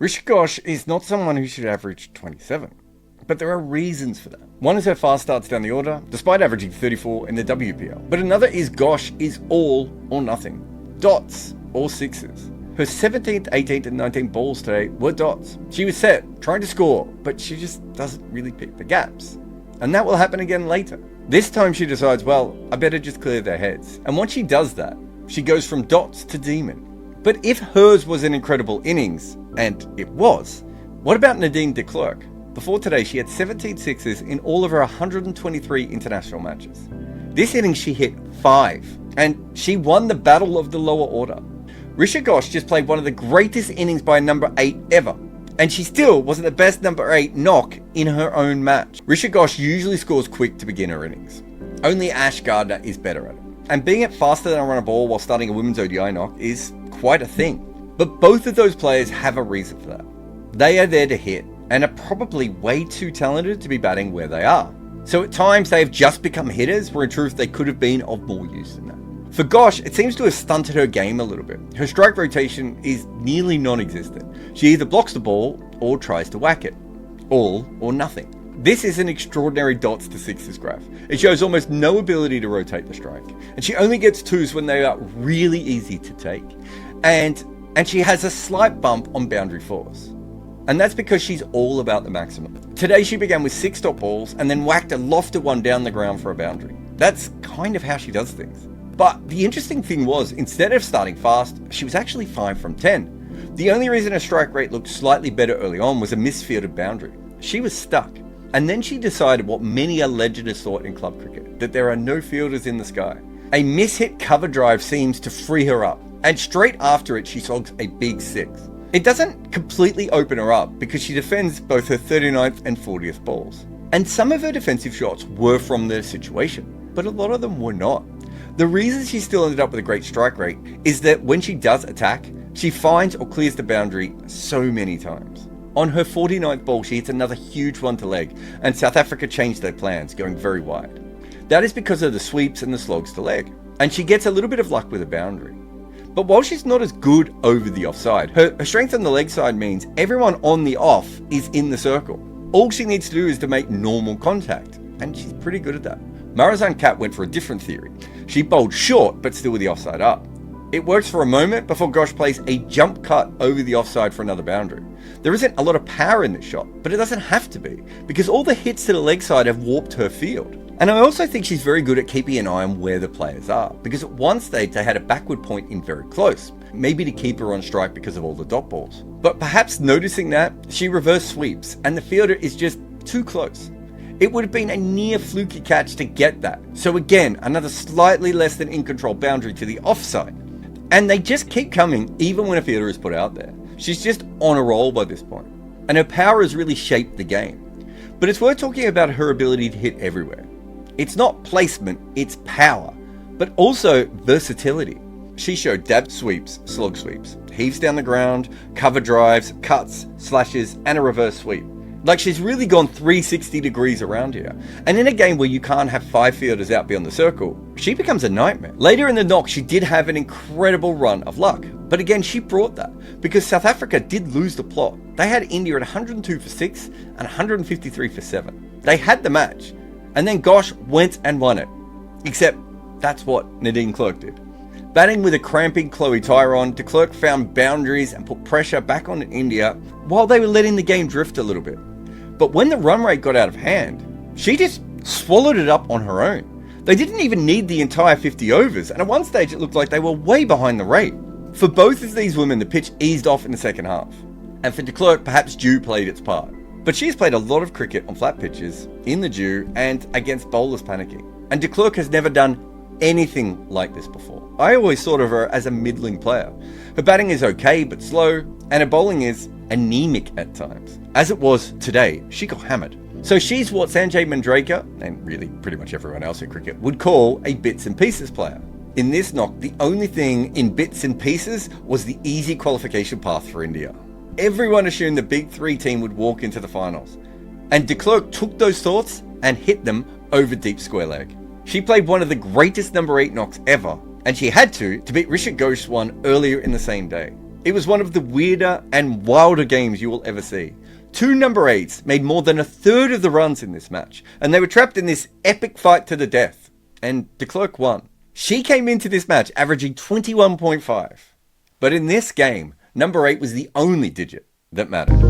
Richa Ghosh is not someone who should average 27, but there are reasons for that. One is her fast starts down the order, despite averaging 34 in the WPL. But another is Ghosh is all or nothing. Dots or sixes. Her 17th, 18th and 19th balls today were dots. She was set, trying to score, but she just doesn't really pick the gaps. And that will happen again later. This time she decides, well, I better just clear their heads. And once she does that, she goes from dots to demon. But if hers was an incredible innings, and it was, what about Nadine de Klerk? Before today, she had 17 sixes in all of her 123 international matches. This innings she hit 5, and she won the battle of the lower order. Richa Ghosh just played one of the greatest innings by a number 8 ever, and she still wasn't the best number 8 knock in her own match. Richa Ghosh usually scores quick to begin her innings. Only Ash Gardner is better at it. And being it faster than a run a ball while starting a women's ODI knock is quite a thing. But both of those players have a reason for that. They are there to hit, and are probably way too talented to be batting where they are. So at times they have just become hitters, where in truth they could have been of more use than that. For Ghosh, it seems to have stunted her game a little bit. Her strike rotation is nearly non-existent. She either blocks the ball or tries to whack it. All or nothing. This is an extraordinary dots to sixes graph. It shows almost no ability to rotate the strike, and she only gets twos when they are really easy to take. And she has a slight bump on boundary fours. And that's because she's all about the maximum. Today she began with 6 dot balls and then whacked a lofted one down the ground for a boundary. That's kind of how she does things. But the interesting thing was, instead of starting fast, she was actually 5 from 10. The only reason her strike rate looked slightly better early on was a misfielded boundary. She was stuck. And then she decided what many a legend has thought in club cricket, that there are no fielders in the sky. A mishit cover drive seems to free her up, and straight after it she slogs a big 6. It doesn't completely open her up because she defends both her 39th and 40th balls. And some of her defensive shots were from the situation, but a lot of them were not. The reason she still ended up with a great strike rate is that when she does attack, she finds or clears the boundary so many times. On her 49th ball, she hits another huge one to leg, and South Africa changed their plans, going very wide. That is because of the sweeps and the slogs to leg, and she gets a little bit of luck with a boundary. But while she's not as good over the offside, her strength on the leg side means everyone on the off is in the circle. All she needs to do is to make normal contact, and she's pretty good at that. Marizan Kat went for a different theory. She bowled short, but still with the offside up. It works for a moment before Ghosh plays a jump cut over the offside for another boundary. There isn't a lot of power in this shot, but it doesn't have to be, because all the hits to the leg side have warped her field. And I also think she's very good at keeping an eye on where the players are, because at one stage they had a backward point in very close, maybe to keep her on strike because of all the dot balls. But perhaps noticing that, she reverse sweeps, and the fielder is just too close. It would have been a near fluky catch to get that. So again, another slightly less than in control boundary to the offside. And they just keep coming even when a fielder is put out there. She's just on a roll by this point. And her power has really shaped the game. But it's worth talking about her ability to hit everywhere. It's not placement, it's power, but also versatility. She showed dab sweeps, slog sweeps, heaves down the ground, cover drives, cuts, slashes, and a reverse sweep. Like, she's really gone 360 degrees around here. And in a game where you can't have 5 fielders out beyond the circle, she becomes a nightmare. Later in the knock, she did have an incredible run of luck. But again, she brought that because South Africa did lose the plot. They had India at 102 for 6 and 153 for 7. They had the match. And then Ghosh went and won it. Except that's what Nadine de Klerk did. Batting with a cramping Chloe Tyron, de Klerk found boundaries and put pressure back on India while they were letting the game drift a little bit. But when the run rate got out of hand, she just swallowed it up on her own. They didn't even need the entire 50 overs, and at one stage it looked like they were way behind the rate. For both of these women, the pitch eased off in the second half. And for de Klerk, perhaps dew played its part. But she's played a lot of cricket on flat pitches, in the dew, and against bowlers panicking. And de Klerk has never done anything like this before. I always thought of her as a middling player. Her batting is okay but slow, and her bowling is anemic at times. As it was today, she got hammered. So she's what Sanjay Manjrekar, and really pretty much everyone else in cricket, would call a bits and pieces player. In this knock, the only thing in bits and pieces was the easy qualification path for India. Everyone assumed the Big Three team would walk into the finals. And de Klerk took those thoughts and hit them over deep square leg. She played one of the greatest number 8 knocks ever, and she had to beat Richa Ghosh one earlier in the same day. It was one of the weirder and wilder games you will ever see. Two number 8s made more than a third of the runs in this match, and they were trapped in this epic fight to the death, and de Klerk won. She came into this match averaging 21.5. But in this game, number 8 was the only digit that mattered.